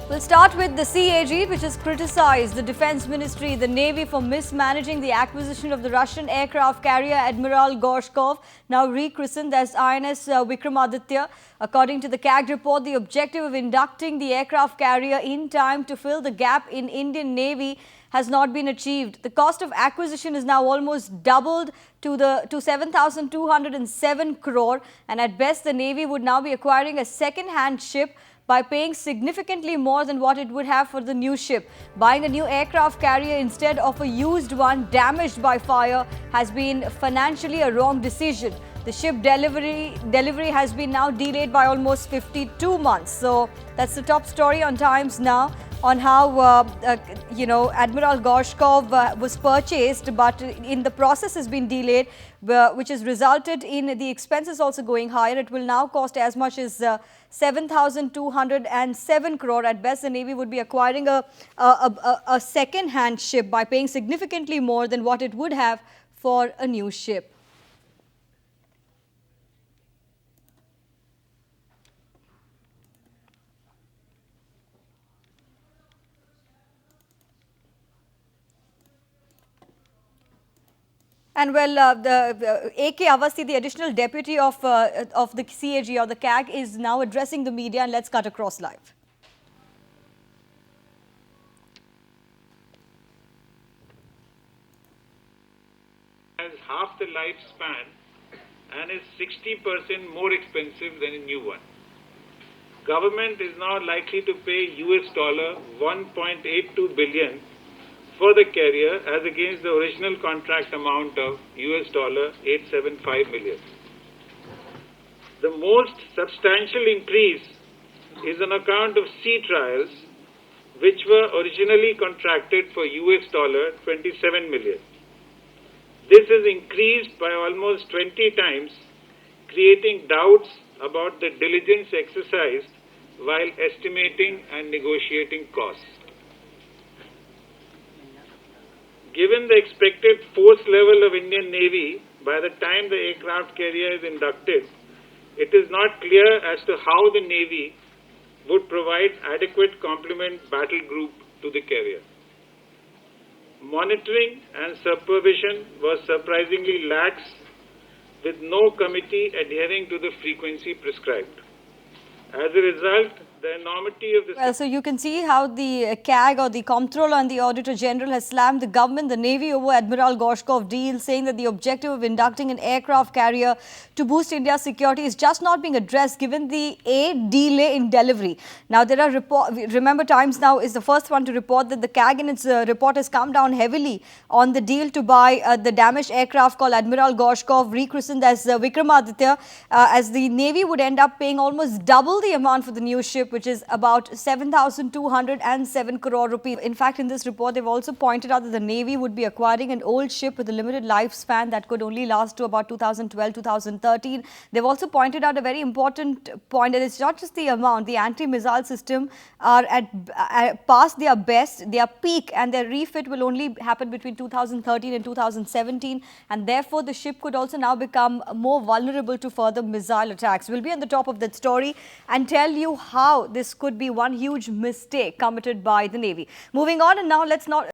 We'll start with the CAG, which has criticized the Defense Ministry, the Navy, for mismanaging the acquisition of the Russian aircraft carrier Admiral Gorshkov, now rechristened as INS Vikramaditya. According to the CAG report, the objective of inducting the aircraft carrier in time to fill the gap in Indian Navy has not been achieved. The cost of acquisition is now almost doubled to 7,207 crore, and at best the Navy would now be acquiring a second-hand ship by paying significantly more than what it would have for the new ship. Buying a new aircraft carrier instead of a used one damaged by fire has been financially a wrong decision. The ship delivery has been now delayed by almost 52 months. So that's the top story on Times Now on how Admiral Gorshkov was purchased, but in the process has been delayed, which has resulted in the expenses also going higher. It will now cost as much as 7,207 crore. At best, the Navy would be acquiring a second-hand ship by paying significantly more than what it would have for a new ship. And well, the A.K. Awasthi, the additional deputy of the CAG or the CAG, is now addressing the media, and let's cut across live. Has half the lifespan and is 60% more expensive than a new one. Government is now likely to pay $1.82 billion for the carrier as against the original contract amount of $875 million. The most substantial increase is on account of sea trials, which were originally contracted for $27 million. This is increased by almost 20 times, creating doubts about the diligence exercised while estimating and negotiating costs. Given the expected force level of Indian Navy by the time the aircraft carrier is inducted, it is not clear as to how the Navy would provide adequate complement battle group to the carrier. Monitoring and supervision was surprisingly lax, with no committee adhering to the frequency prescribed. As a result, the enormity of the... Well, so you can see how the CAG or the Comptroller and the Auditor General has slammed the government, the Navy, over Admiral Gorshkov deal, saying that the objective of inducting an aircraft carrier to boost India's security is just not being addressed given the delay in delivery. Now, there are reports, remember Times Now is the first one to report that the CAG in its report has come down heavily on the deal to buy the damaged aircraft called Admiral Gorshkov, rechristened as Vikramaditya, as the Navy would end up paying almost double the amount for the new ship, which is about 7,207 crore rupees. In fact, in this report, they've also pointed out that the Navy would be acquiring an old ship with a limited lifespan that could only last to about 2012, 2013. They've also pointed out a very important point, that it's not just the amount. The anti-missile system are past their best, their peak, and their refit will only happen between 2013 and 2017. And therefore, the ship could also now become more vulnerable to further missile attacks. We'll be on the top of that story and tell you how this could be one huge mistake committed by the Navy. Moving on, and now let's not